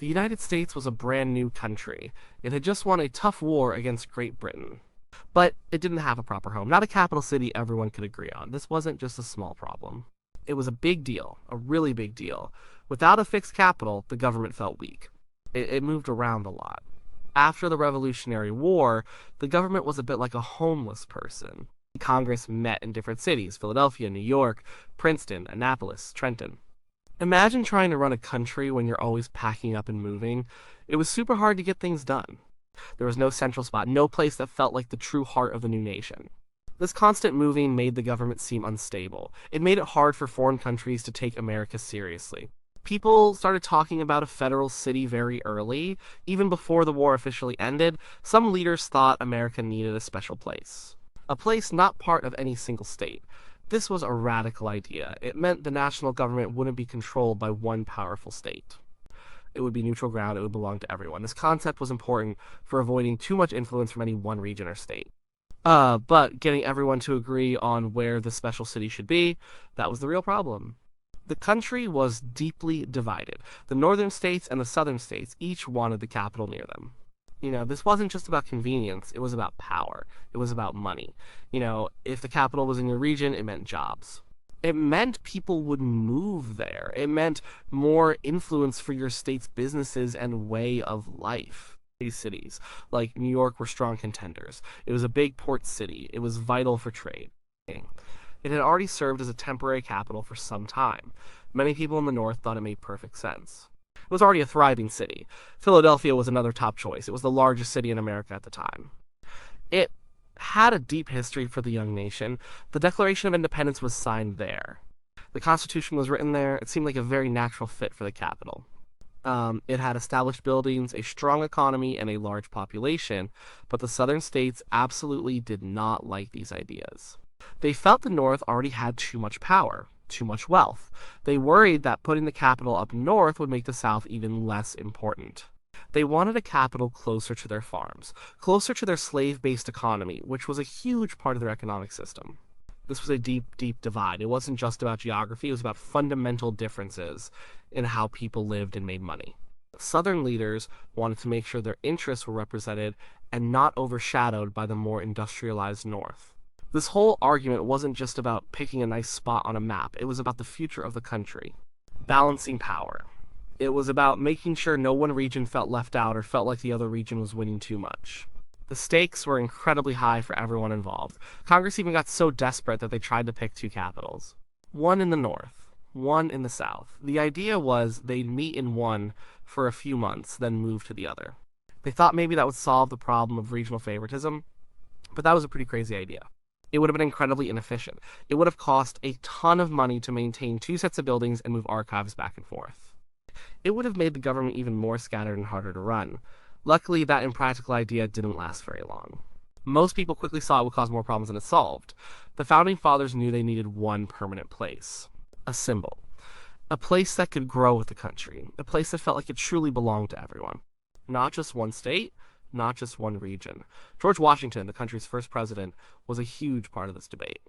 The United States was a brand new country. It had just won a tough war against Great Britain. But it didn't have a proper home, not a capital city everyone could agree on. This wasn't just a small problem. It was a big deal, a really big deal. Without a fixed capital, the government felt weak. It moved around a lot. After the Revolutionary War, the government was a bit like a homeless person. Congress met in different cities: Philadelphia, New York, Princeton, Annapolis, Trenton. Imagine trying to run a country when you're always packing up and moving. It was super hard to get things done. There was no central spot, no place that felt like the true heart of the new nation. This constant moving made the government seem unstable. It made it hard for foreign countries to take America seriously. People started talking about a federal city very early. Even before the war officially ended, some leaders thought America needed a special place. A place not part of any single state. This was a radical idea. It meant the national government wouldn't be controlled by one powerful state. It would be neutral ground, it would belong to everyone. This concept was important for avoiding too much influence from any one region or state. But getting everyone to agree on where the special city should be, that was the real problem. The country was deeply divided. The northern states and the southern states each wanted the capital near them. This wasn't just about convenience, it was about power. It was about money. If the capital was in your region, it meant jobs. It meant people would move there. It meant more influence for your state's businesses and way of life. These cities, like New York, were strong contenders. It was a big port city. It was vital for trade. It had already served as a temporary capital for some time. Many people in the north thought it made perfect sense. It was already a thriving city. Philadelphia was another top choice. It was the largest city in America at the time. It had a deep history for the young nation. The Declaration of Independence was signed there. The Constitution was written there. It seemed like a very natural fit for the capital. It had established buildings, a strong economy, and a large population, but the southern states absolutely did not like these ideas. They felt the North already had too much power, too much wealth. They worried that putting the capital up north would make the South even less important. They wanted a capital closer to their farms, closer to their slave-based economy, which was a huge part of their economic system. This was a deep, deep divide. It wasn't just about geography, it was about fundamental differences in how people lived and made money. Southern leaders wanted to make sure their interests were represented and not overshadowed by the more industrialized North. This whole argument wasn't just about picking a nice spot on a map, it was about the future of the country. Balancing power. It was about making sure no one region felt left out or felt like the other region was winning too much. The stakes were incredibly high for everyone involved. Congress even got so desperate that they tried to pick two capitals. One in the north, one in the south. The idea was they'd meet in one for a few months, then move to the other. They thought maybe that would solve the problem of regional favoritism, but that was a pretty crazy idea. It would have been incredibly inefficient. It would have cost a ton of money to maintain two sets of buildings and move archives back and forth. It would have made the government even more scattered and harder to run. Luckily, that impractical idea didn't last very long. Most people quickly saw it would cause more problems than it solved. The Founding Fathers knew they needed one permanent place. A symbol. A place that could grow with the country. A place that felt like it truly belonged to everyone. Not just one state, not just one region. George Washington, the country's first president, was a huge part of this debate.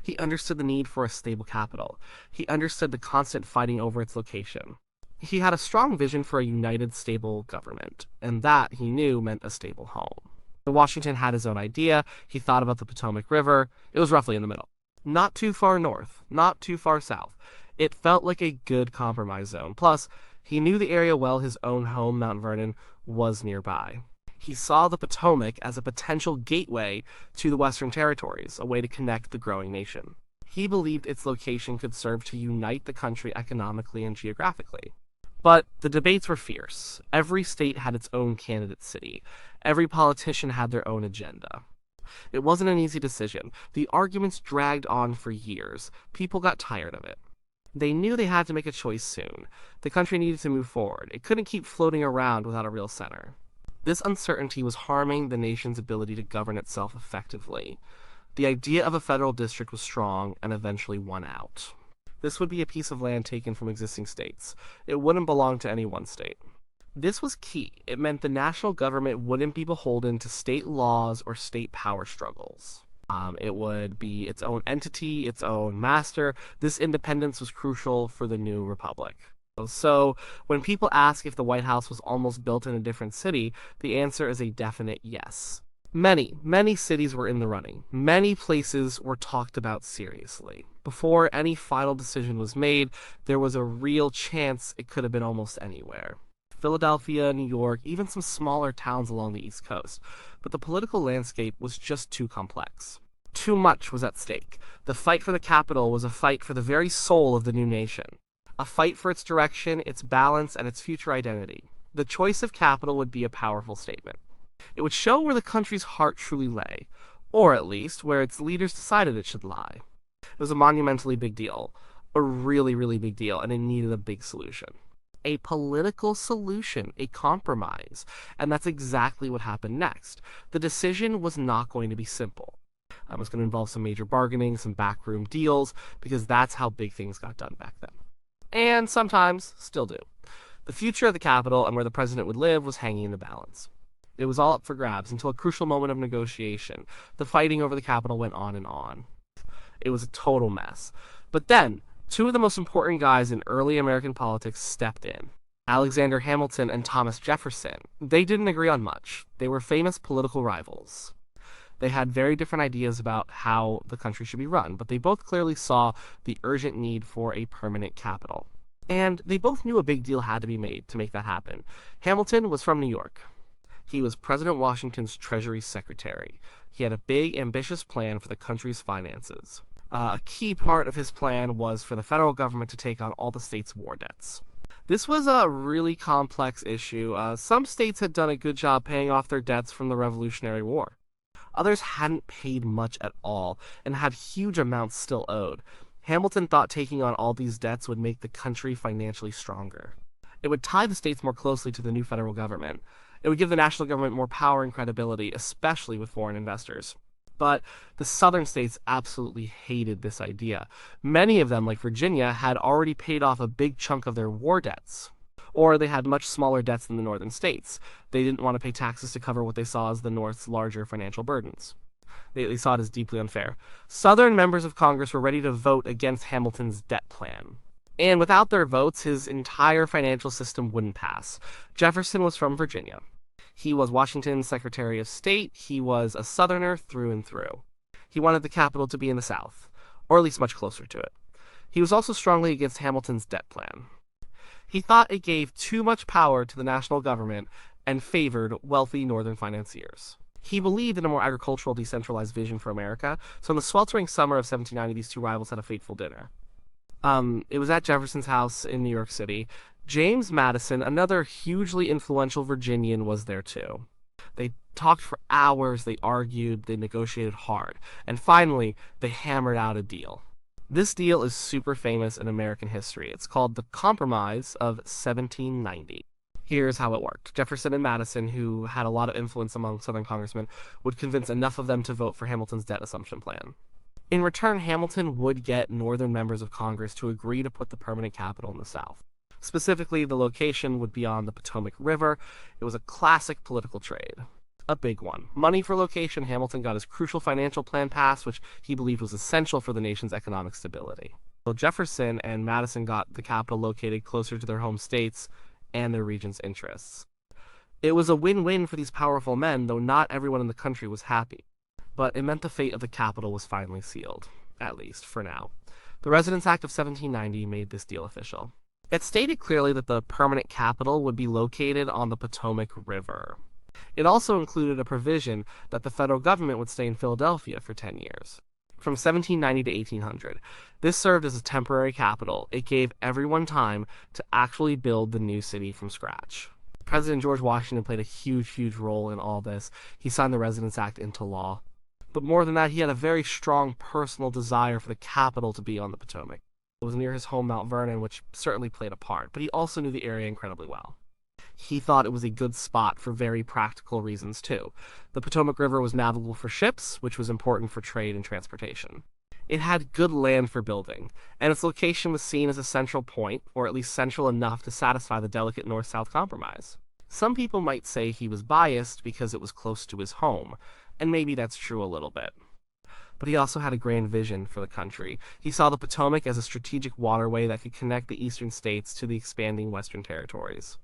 He understood the need for a stable capital. He understood the constant fighting over its location. He had a strong vision for a united, stable government, and that, he knew, meant a stable home. Washington had his own idea. He thought about the Potomac River. It was roughly in the middle. Not too far north, not too far south. It felt like a good compromise zone. Plus, he knew the area well. His own home, Mount Vernon, was nearby. He saw the Potomac as a potential gateway to the Western Territories, a way to connect the growing nation. He believed its location could serve to unite the country economically and geographically. But the debates were fierce. Every state had its own candidate city. Every politician had their own agenda. It wasn't an easy decision. The arguments dragged on for years. People got tired of it. They knew they had to make a choice soon. The country needed to move forward. It couldn't keep floating around without a real center. This uncertainty was harming the nation's ability to govern itself effectively. The idea of a federal district was strong and eventually won out. This would be a piece of land taken from existing states. It wouldn't belong to any one state. This was key. It meant the national government wouldn't be beholden to state laws or state power struggles. It would be its own entity, its own master. This independence was crucial for the new republic. So when people ask if the White House was almost built in a different city, the answer is a definite yes. Many cities were in the running. Many places were talked about seriously. Before any final decision was made, there was a real chance it could have been almost anywhere. Philadelphia, New York, even some smaller towns along the East Coast. But the political landscape was just too complex. Too much was at stake. The fight for the capital was a fight for the very soul of the new nation. A fight for its direction, its balance, and its future identity. The choice of capital would be a powerful statement. It would show where the country's heart truly lay, or at least where its leaders decided it should lie. It was a monumentally big deal, a really big deal, and it needed a big solution. A political solution, a compromise, and that's exactly what happened next. The decision was not going to be simple. It was going to involve some major bargaining, some backroom deals, because that's how big things got done back then. And sometimes still do. The future of the capital and where the president would live was hanging in the balance. It was all up for grabs until a crucial moment of negotiation. The fighting over the capital went on and on. It was a total mess. But then, two of the most important guys in early American politics stepped in. Alexander Hamilton and Thomas Jefferson. They didn't agree on much. They were famous political rivals. They had very different ideas about how the country should be run, but they both clearly saw the urgent need for a permanent capital. And they both knew a big deal had to be made to make that happen. Hamilton was from New York. He was President Washington's Treasury Secretary. He had a big, ambitious plan for the country's finances. A key part of his plan was for the federal government to take on all the states' war debts. This was a really complex issue. Some states had done a good job paying off their debts from the Revolutionary War. Others hadn't paid much at all and had huge amounts still owed. Hamilton thought taking on all these debts would make the country financially stronger. It would tie the states more closely to the new federal government. It would give the national government more power and credibility, especially with foreign investors. But the southern states absolutely hated this idea. Many of them, like Virginia, had already paid off a big chunk of their war debts. Or they had much smaller debts than the northern states. They didn't want to pay taxes to cover what they saw as the North's larger financial burdens. They saw it as deeply unfair. Southern members of Congress were ready to vote against Hamilton's debt plan. And without their votes, his entire financial system wouldn't pass. Jefferson was from Virginia. He was Washington's Secretary of State. He was a Southerner through and through. He wanted the capital to be in the South, or at least much closer to it. He was also strongly against Hamilton's debt plan. He thought it gave too much power to the national government and favored wealthy northern financiers. He believed in a more agricultural, decentralized vision for America, so in the sweltering summer of 1790, these two rivals had a fateful dinner. It was at Jefferson's house in New York City. James Madison, another hugely influential Virginian, was there too. They talked for hours, they argued, they negotiated hard, and finally, they hammered out a deal. This deal is super famous in American history. It's called the Compromise of 1790. Here's how it worked. Jefferson and Madison, who had a lot of influence among Southern congressmen, would convince enough of them to vote for Hamilton's debt assumption plan. In return, Hamilton would get Northern members of Congress to agree to put the permanent capital in the South. Specifically, the location would be on the Potomac River. It was a classic political trade. A big one. Money for location, Hamilton got his crucial financial plan passed, which he believed was essential for the nation's economic stability. So Jefferson and Madison got the capital located closer to their home states and their region's interests. It was a win-win for these powerful men, though not everyone in the country was happy. But it meant the fate of the capital was finally sealed, at least for now. The Residence Act of 1790 made this deal official. It stated clearly that the permanent capital would be located on the Potomac River. It also included a provision that the federal government would stay in Philadelphia for 10 years. From 1790 to 1800, this served as a temporary capital. It gave everyone time to actually build the new city from scratch. President George Washington played a huge role in all this. He signed the Residence Act into law. But more than that, he had a very strong personal desire for the capital to be on the Potomac. It was near his home, Mount Vernon, which certainly played a part, but he also knew the area incredibly well. He thought it was a good spot for very practical reasons, too. The Potomac River was navigable for ships, which was important for trade and transportation. It had good land for building, and its location was seen as a central point, or at least central enough to satisfy the delicate North-South compromise. Some people might say he was biased because it was close to his home, and maybe that's true a little bit. But he also had a grand vision for the country. He saw the Potomac as a strategic waterway that could connect the eastern states to the expanding western territories.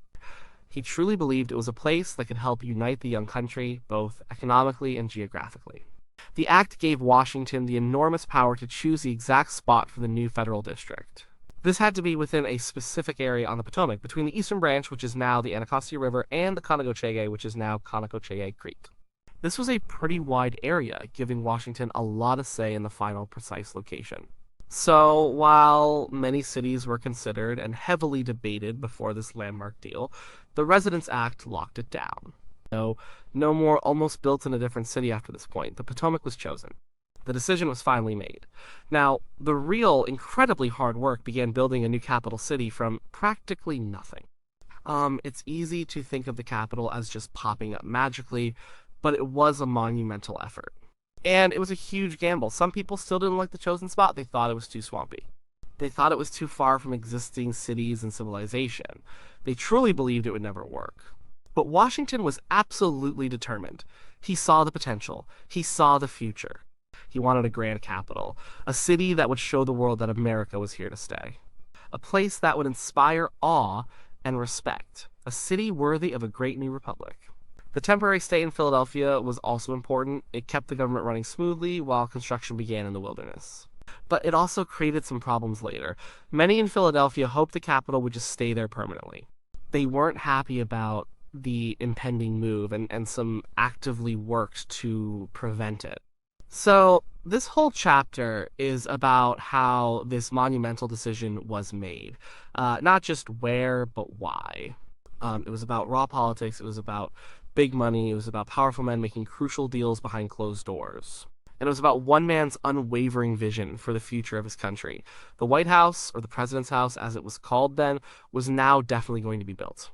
He truly believed it was a place that could help unite the young country, both economically and geographically. The act gave Washington the enormous power to choose the exact spot for the new federal district. This had to be within a specific area on the Potomac, between the eastern branch, which is now the Anacostia River, and the Conococheague, which is now Conococheague Creek. This was a pretty wide area, giving Washington a lot of say in the final precise location. So, while many cities were considered and heavily debated before this landmark deal, the Residence Act locked it down. No more almost built in a different city after this point. The Potomac was chosen. The decision was finally made. Now, the real, incredibly hard work began building a new capital city from practically nothing. It's easy to think of the capital as just popping up magically, but it was a monumental effort. And it was a huge gamble. Some people still didn't like the chosen spot. They thought it was too swampy. They thought it was too far from existing cities and civilization. They truly believed it would never work. But Washington was absolutely determined. He saw the potential. He saw the future. He wanted a grand capital, a city that would show the world that America was here to stay. A place that would inspire awe and respect. A city worthy of a great new republic. The temporary stay in Philadelphia was also important. It kept the government running smoothly while construction began in the wilderness. But it also created some problems later. Many in Philadelphia hoped the capital would just stay there permanently. They weren't happy about the impending move and some actively worked to prevent it. So, this whole chapter is about how this monumental decision was made. Not just where, but why. It was about raw politics, it was about big money, it was about powerful men making crucial deals behind closed doors. And it was about one man's unwavering vision for the future of his country. The White House, or the President's House as it was called then, was now definitely going to be built.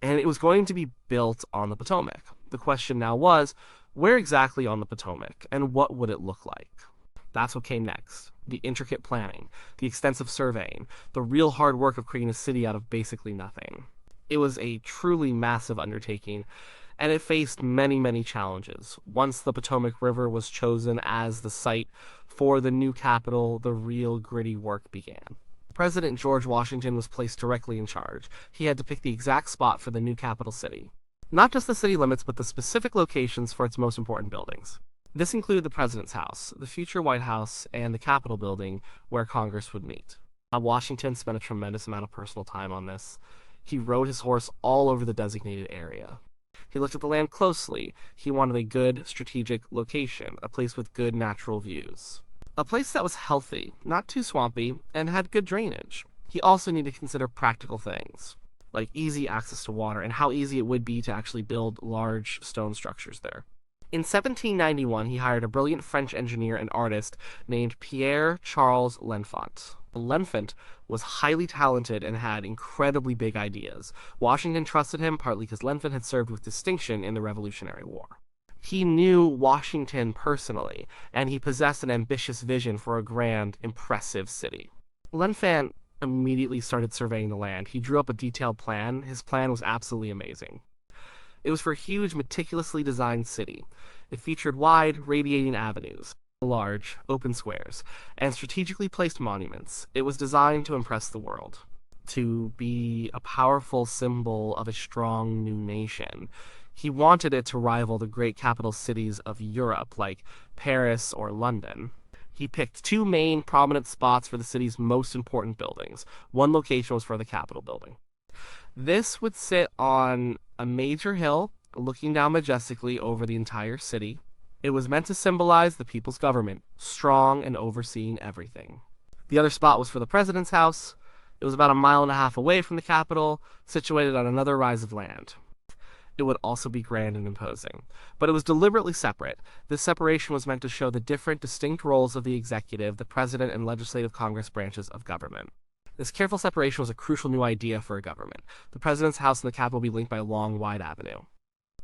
And it was going to be built on the Potomac. The question now was, where exactly on the Potomac, and what would it look like? That's what came next. The intricate planning, the extensive surveying, the real hard work of creating a city out of basically nothing. It was a truly massive undertaking, and it faced many, many challenges. Once the Potomac River was chosen as the site for the new capital, the real gritty work began. President George Washington was placed directly in charge. He had to pick the exact spot for the new capital city. Not just the city limits, but the specific locations for its most important buildings. This included the President's House, the future White House, and the Capitol building where Congress would meet. Washington spent a tremendous amount of personal time on this. He rode his horse all over the designated area. He looked at the land closely. He wanted a good strategic location, a place with good natural views. A place that was healthy, not too swampy, and had good drainage. He also needed to consider practical things, like easy access to water and how easy it would be to actually build large stone structures there. In 1791, he hired a brilliant French engineer and artist named Pierre Charles L'Enfant. L'Enfant was highly talented and had incredibly big ideas. Washington trusted him partly because L'Enfant had served with distinction in the Revolutionary War. He knew Washington personally, and he possessed an ambitious vision for a grand, impressive city. L'Enfant immediately started surveying the land. He drew up a detailed plan. His plan was absolutely amazing. It was for a huge, meticulously designed city. It featured wide, radiating avenues, large, open squares, and strategically placed monuments. It was designed to impress the world, to be a powerful symbol of a strong new nation. He wanted it to rival the great capital cities of Europe, like Paris or London. He picked two main prominent spots for the city's most important buildings. One location was for the Capitol building. This would sit on a major hill, looking down majestically over the entire city. It was meant to symbolize the people's government, strong and overseeing everything. The other spot was for the President's House. It was about a mile and a half away from the Capitol, situated on another rise of land. It would also be grand and imposing. But it was deliberately separate. This separation was meant to show the different, distinct roles of the executive, the president, and legislative Congress branches of government. This careful separation was a crucial new idea for a government. The President's House and the Capitol would be linked by a long, wide avenue.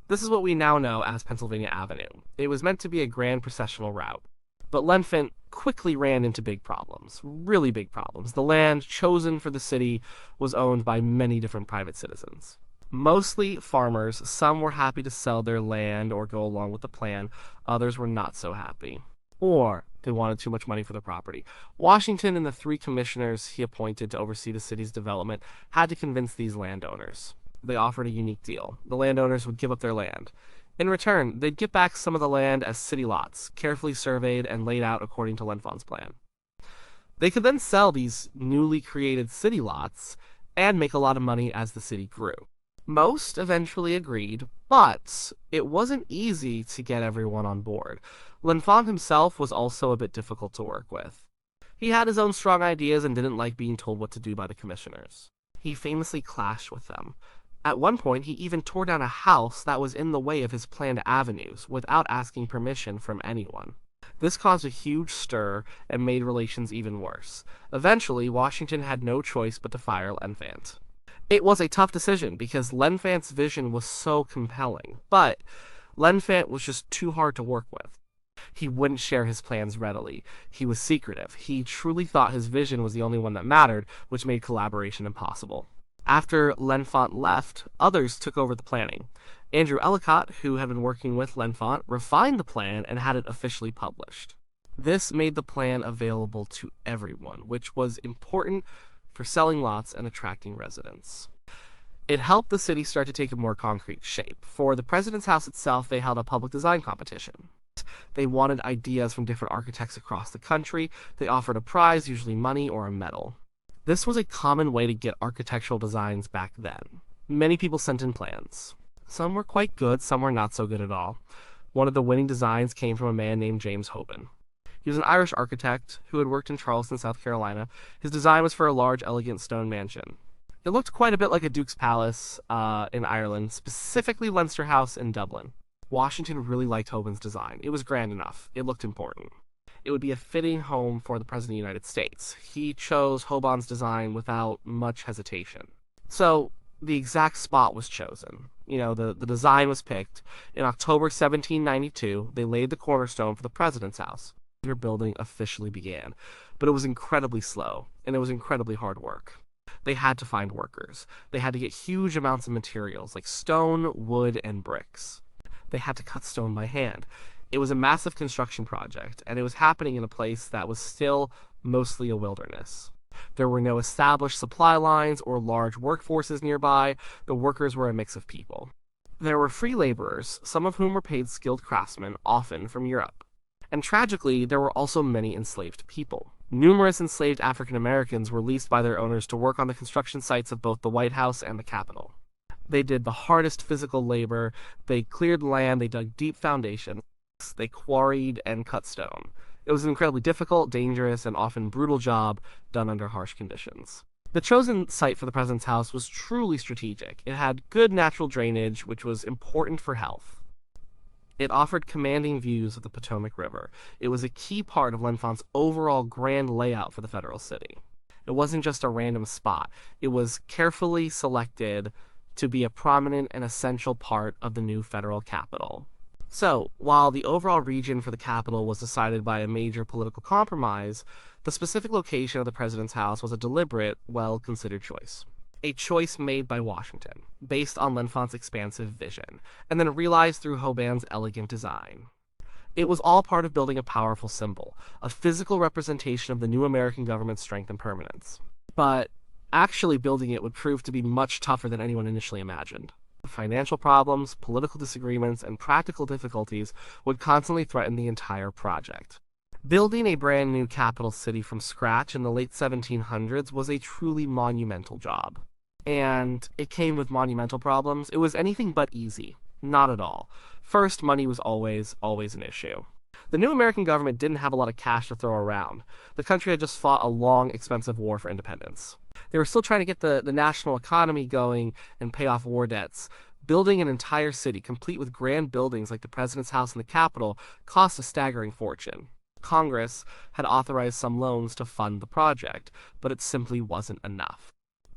This is what we now know as Pennsylvania Avenue. It was meant to be a grand processional route. But L'Enfant quickly ran into big problems, really big problems. The land chosen for the city was owned by many different private citizens. Mostly farmers. Some were happy to sell their land or go along with the plan. Others were not so happy. or they wanted too much money for the property. Washington and the three commissioners he appointed to oversee the city's development had to convince these landowners. They offered a unique deal. The landowners would give up their land. In return, they'd get back some of the land as city lots, carefully surveyed and laid out according to Lenfon's plan. They could then sell these newly created city lots and make a lot of money as the city grew. Most eventually agreed, but it wasn't easy to get everyone on board. Lenfant himself was also a bit difficult to work with. He had his own strong ideas and didn't like being told what to do by the commissioners. He famously clashed with them. At one point, he even tore down a house that was in the way of his planned avenues without asking permission from anyone. This caused a huge stir and made relations even worse. Eventually, Washington had no choice but to fire Lenfant. It was a tough decision because Lenfant's vision was so compelling, but Lenfant was just too hard to work with. He wouldn't share his plans readily. He was secretive. He truly thought his vision was the only one that mattered, which made collaboration impossible. After Lenfant left, others took over the planning. Andrew Ellicott, who had been working with Lenfant, refined the plan and had it officially published. This made the plan available to everyone, which was important for selling lots and attracting residents. It helped the city start to take a more concrete shape. For the president's house itself, they held a public design competition. They wanted ideas from different architects across the country. They offered a prize, usually money or a medal. This was a common way to get architectural designs back then. Many people sent in plans. Some were quite good, some were not so good at all. One of the winning designs came from a man named James Hoban. He was an Irish architect who had worked in Charleston, South Carolina. His design was for a large, elegant stone mansion. It looked quite a bit like a Duke's Palace in Ireland, specifically Leinster House in Dublin. Washington really liked Hoban's design. It was grand enough. It looked important. It would be a fitting home for the President of the United States. He chose Hoban's design without much hesitation. So the exact spot was chosen. The design was picked. In October 1792, they laid the cornerstone for the President's house. Their building officially began, but it was incredibly slow, and it was incredibly hard work. They had to find workers. They had to get huge amounts of materials like stone, wood, and bricks. They had to cut stone by hand. It was a massive construction project, and it was happening in a place that was still mostly a wilderness. There were no established supply lines or large workforces nearby. The workers were a mix of people. There were free laborers, some of whom were paid skilled craftsmen, often from Europe. And tragically, there were also many enslaved people. Numerous enslaved African Americans were leased by their owners to work on the construction sites of both the White House and the Capitol. They did the hardest physical labor. They cleared land, they dug deep foundations, they quarried and cut stone. It was an incredibly difficult, dangerous, and often brutal job done under harsh conditions. The chosen site for the president's house was truly strategic. It had good natural drainage, which was important for health. It offered commanding views of the Potomac River. It was a key part of Lenfont's overall grand layout for the federal city. It wasn't just a random spot. It was carefully selected to be a prominent and essential part of the new federal capital. So, while the overall region for the capital was decided by a major political compromise, the specific location of the president's house was a deliberate, well-considered choice. A choice made by Washington, based on Lenfont's expansive vision, and then realized through Hoban's elegant design. It was all part of building a powerful symbol, a physical representation of the new American government's strength and permanence. But actually building it would prove to be much tougher than anyone initially imagined. Financial problems, political disagreements, and practical difficulties would constantly threaten the entire project. Building a brand new capital city from scratch in the late 1700s was a truly monumental job. And it came with monumental problems. It was anything but easy. Not at all. First, money was always an issue. The new American government didn't have a lot of cash to throw around. The country had just fought a long, expensive war for independence. They were still trying to get the national economy going and pay off war debts. Building an entire city, complete with grand buildings like the President's House and the Capitol, cost a staggering fortune. Congress had authorized some loans to fund the project, but it simply wasn't enough.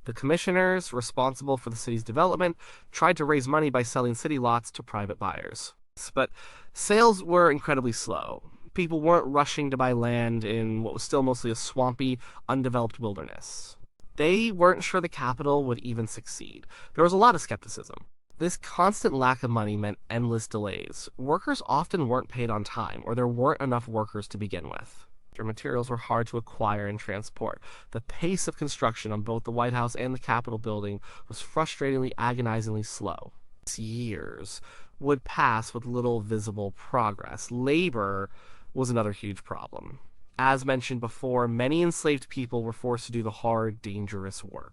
The commissioners, responsible for the city's development, tried to raise money by selling city lots to private buyers. But sales were incredibly slow. People weren't rushing to buy land in what was still mostly a swampy, undeveloped wilderness. They weren't sure the capital would even succeed. There was a lot of skepticism. This constant lack of money meant endless delays. Workers often weren't paid on time, or there weren't enough workers to begin with. Materials were hard to acquire and transport. The pace of construction on both the White House and the Capitol building was frustratingly, agonizingly slow. Years would pass with little visible progress. Labor was another huge problem. As mentioned before, many enslaved people were forced to do the hard, dangerous work.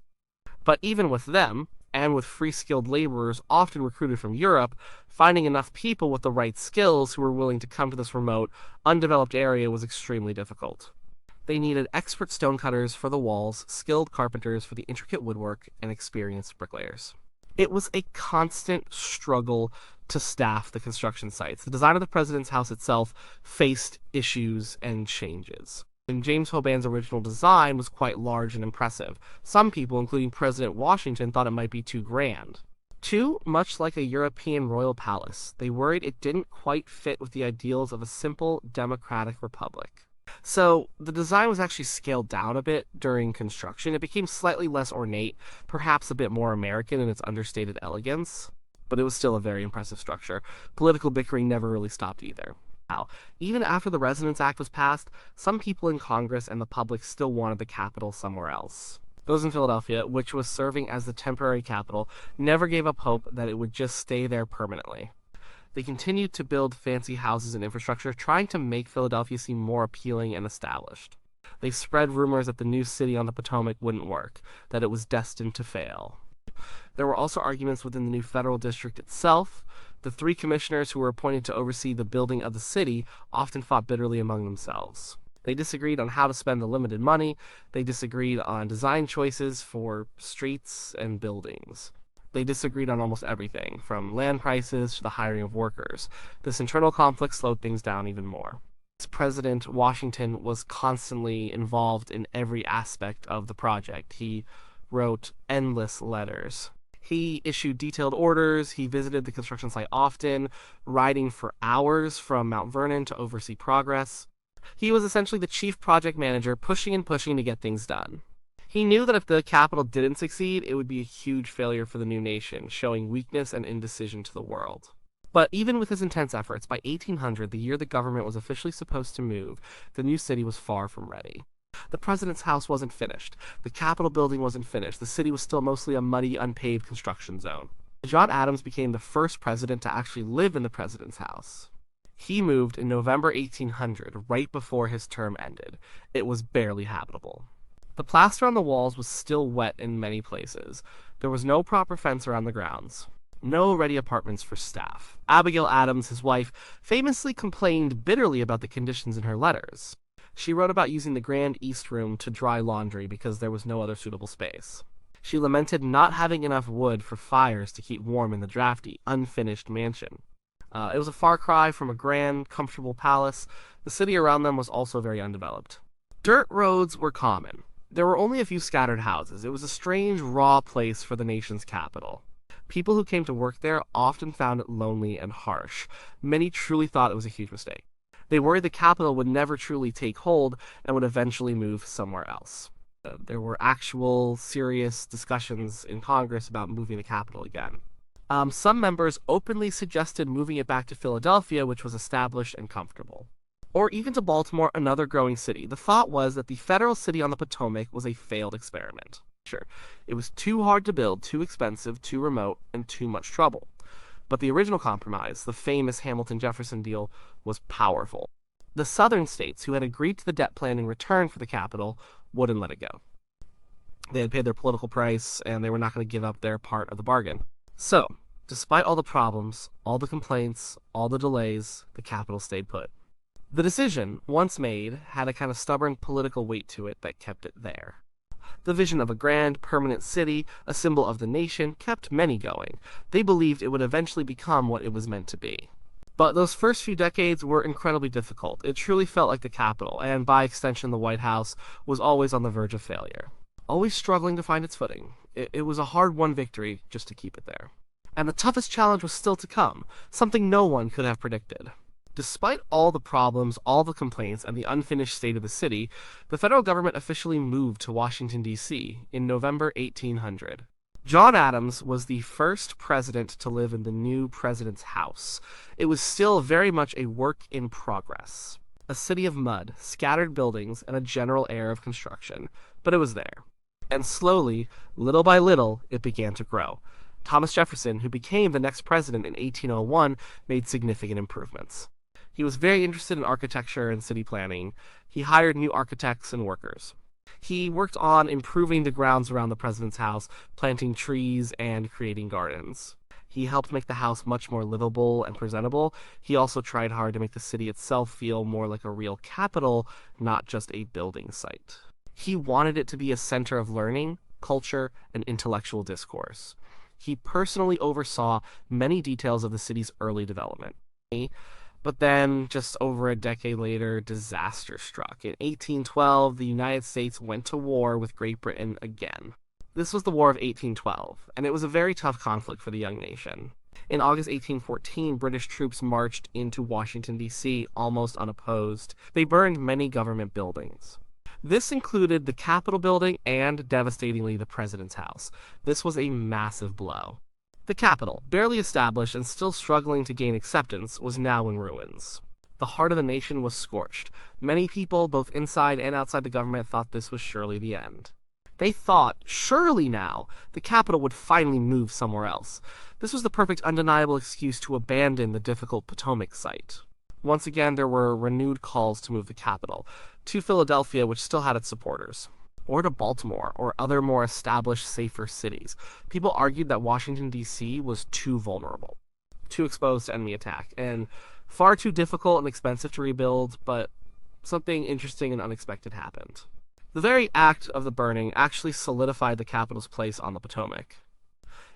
But even with them, and with free skilled laborers often recruited from Europe, finding enough people with the right skills who were willing to come to this remote, undeveloped area was extremely difficult. They needed expert stonecutters for the walls, skilled carpenters for the intricate woodwork, and experienced bricklayers. It was a constant struggle to staff the construction sites. The design of the president's house itself faced issues and changes. And James Hoban's original design was quite large and impressive. Some people, including President Washington, thought it might be too grand. Too much like a European royal palace, they worried it didn't quite fit with the ideals of a simple democratic republic. So the design was actually scaled down a bit during construction. It became slightly less ornate, perhaps a bit more American in its understated elegance, but it was still a very impressive structure. Political bickering never really stopped either. Now, even after the Residence Act was passed, some people in Congress and the public still wanted the capital somewhere else. Those in Philadelphia, which was serving as the temporary capital, never gave up hope that it would just stay there permanently. They continued to build fancy houses and infrastructure, trying to make Philadelphia seem more appealing and established. They spread rumors that the new city on the Potomac wouldn't work, that it was destined to fail. There were also arguments within the new federal district itself. The three commissioners who were appointed to oversee the building of the city often fought bitterly among themselves. They disagreed on how to spend the limited money. They disagreed on design choices for streets and buildings. They disagreed on almost everything, from land prices to the hiring of workers. This internal conflict slowed things down even more. President Washington was constantly involved in every aspect of the project. He wrote endless letters. He issued detailed orders. He visited the construction site often, riding for hours from Mount Vernon to oversee progress. He was essentially the chief project manager, pushing and pushing to get things done. He knew that if the capital didn't succeed, it would be a huge failure for the new nation, showing weakness and indecision to the world. But even with his intense efforts, by 1800, the year the government was officially supposed to move, the new city was far from ready. The president's house wasn't finished. The Capitol building wasn't finished. The city was still mostly a muddy, unpaved construction zone. John Adams became the first president to actually live in the president's house. He moved in November 1800, right before his term ended. It was barely habitable. The plaster on the walls was still wet in many places. There was no proper fence around the grounds. No ready apartments for staff. Abigail Adams, his wife, famously complained bitterly about the conditions in her letters. She wrote about using the Grand East Room to dry laundry because there was no other suitable space. She lamented not having enough wood for fires to keep warm in the drafty, unfinished mansion. It was a far cry from a grand, comfortable palace. The city around them was also very undeveloped. Dirt roads were common. There were only a few scattered houses. It was a strange, raw place for the nation's capital. People who came to work there often found it lonely and harsh. Many truly thought it was a huge mistake. They worried the capital would never truly take hold and would eventually move somewhere else. There were actual serious discussions in Congress about moving the capital again. Some members openly suggested moving it back to Philadelphia, which was established and comfortable. Or even to Baltimore, another growing city. The thought was that the federal city on the Potomac was a failed experiment. Sure, it was too hard to build, too expensive, too remote, and too much trouble. But the original compromise, the famous Hamilton-Jefferson deal, was powerful. The southern states, who had agreed to the debt plan in return for the capital, wouldn't let it go. They had paid their political price, and they were not going to give up their part of the bargain. So, despite all the problems, all the complaints, all the delays, the capital stayed put. The decision, once made, had a kind of stubborn political weight to it that kept it there. The vision of a grand, permanent city, a symbol of the nation, kept many going. They believed it would eventually become what it was meant to be. But those first few decades were incredibly difficult. It truly felt like the capital, and by extension the White House, was always on the verge of failure. Always struggling to find its footing. It was a hard-won victory just to keep it there. And the toughest challenge was still to come, something no one could have predicted. Despite all the problems, all the complaints, and the unfinished state of the city, the federal government officially moved to Washington, D.C. in November 1800. John Adams was the first president to live in the new president's house. It was still very much a work in progress. A city of mud, scattered buildings, and a general air of construction, but it was there. And slowly, little by little, it began to grow. Thomas Jefferson, who became the next president in 1801, made significant improvements. He was very interested in architecture and city planning. He hired new architects and workers. He worked on improving the grounds around the president's house, planting trees and creating gardens. He helped make the house much more livable and presentable. He also tried hard to make the city itself feel more like a real capital, not just a building site. He wanted it to be a center of learning, culture, and intellectual discourse. He personally oversaw many details of the city's early development. But then, just over a decade later, disaster struck. In 1812, the United States went to war with Great Britain again. This was the War of 1812, and it was a very tough conflict for the young nation. In August 1814, British troops marched into Washington, D.C. almost unopposed. They burned many government buildings. This included the Capitol building and, devastatingly, the President's house. This was a massive blow. The Capitol, barely established and still struggling to gain acceptance, was now in ruins. The heart of the nation was scorched. Many people, both inside and outside the government, thought this was surely the end. They thought, surely now, the Capitol would finally move somewhere else. This was the perfect undeniable excuse to abandon the difficult Potomac site. Once again, there were renewed calls to move the Capitol to Philadelphia, which still had its supporters, or to Baltimore, or other more established, safer cities. People argued that Washington, D.C. was too vulnerable, too exposed to enemy attack, and far too difficult and expensive to rebuild, but something interesting and unexpected happened. The very act of the burning actually solidified the Capitol's place on the Potomac.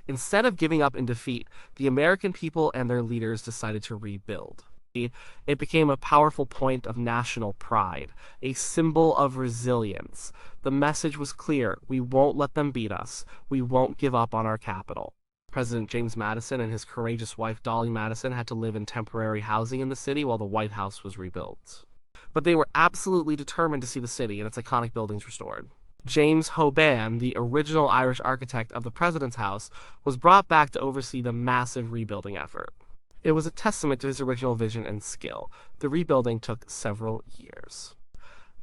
Instead of giving up in defeat, the American people and their leaders decided to rebuild. It became a powerful point of national pride, a symbol of resilience. The message was clear: we won't let them beat us. We won't give up on our capital. President James Madison and his courageous wife Dolly Madison had to live in temporary housing in the city while the White House was rebuilt. But they were absolutely determined to see the city and its iconic buildings restored. James Hoban, the original Irish architect of the President's House, was brought back to oversee the massive rebuilding effort. It was a testament to his original vision and skill. The rebuilding took several years.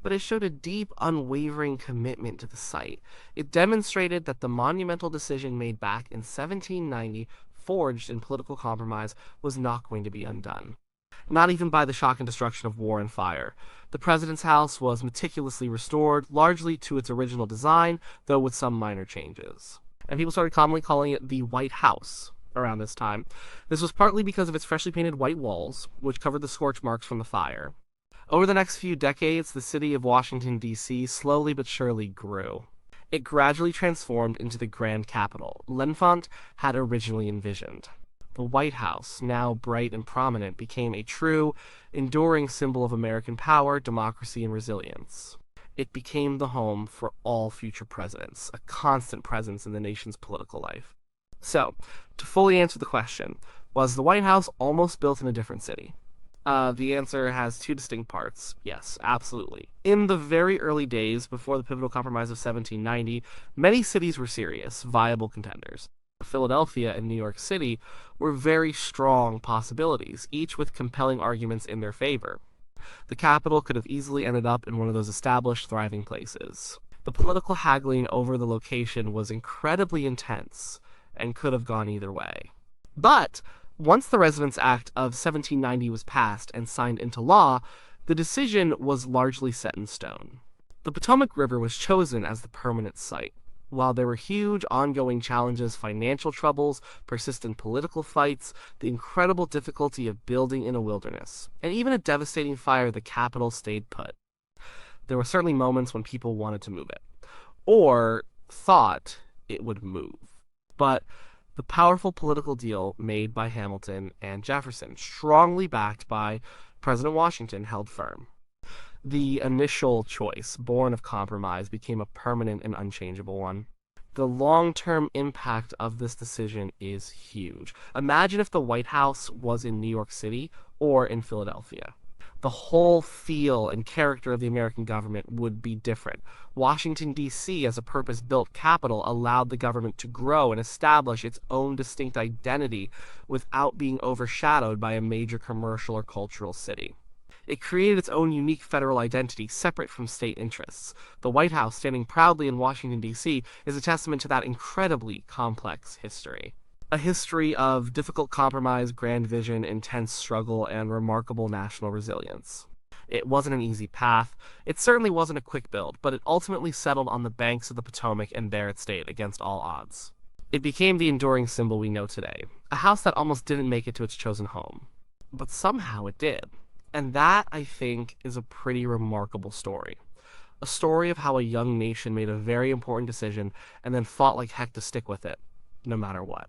But it showed a deep, unwavering commitment to the site. It demonstrated that the monumental decision made back in 1790, forged in political compromise, was not going to be undone. Not even by the shock and destruction of war and fire. The President's House was meticulously restored, largely to its original design, though with some minor changes. And people started commonly calling it the White House around this time. This was partly because of its freshly painted white walls, which covered the scorch marks from the fire. Over the next few decades, the city of Washington, D.C. slowly but surely grew. It gradually transformed into the grand capital L'Enfant had originally envisioned. The White House, now bright and prominent, became a true, enduring symbol of American power, democracy, and resilience. It became the home for all future presidents, a constant presence in the nation's political life. So, to fully answer the question, was the White House almost built in a different city? The answer has two distinct parts. Yes, absolutely. In the very early days, before the pivotal compromise of 1790, many cities were serious, viable contenders. Philadelphia and New York City were very strong possibilities, each with compelling arguments in their favor. The capital could have easily ended up in one of those established, thriving places. The political haggling over the location was incredibly intense, and could have gone either way. But once the Residence Act of 1790 was passed and signed into law, the decision was largely set in stone. The Potomac River was chosen as the permanent site. While there were huge ongoing challenges, financial troubles, persistent political fights, the incredible difficulty of building in a wilderness, and even a devastating fire, the capital stayed put. There were certainly moments when people wanted to move it, or thought it would move. But the powerful political deal made by Hamilton and Jefferson, strongly backed by President Washington, held firm. The initial choice, born of compromise, became a permanent and unchangeable one. The long-term impact of this decision is huge. Imagine if the White House was in New York City or in Philadelphia. the whole feel and character of the American government would be different. Washington, D.C., as a purpose-built capital, allowed the government to grow and establish its own distinct identity without being overshadowed by a major commercial or cultural city. It created its own unique federal identity, separate from state interests. The White House, standing proudly in Washington, D.C., is a testament to that incredibly complex history. A history of difficult compromise, grand vision, intense struggle, and remarkable national resilience. It wasn't an easy path. It certainly wasn't a quick build, but it ultimately settled on the banks of the Potomac, and there it stayed, against all odds. It became the enduring symbol we know today, a house that almost didn't make it to its chosen home. But somehow it did. And that, I think, is a pretty remarkable story. A story of how a young nation made a very important decision and then fought like heck to stick with it, no matter what.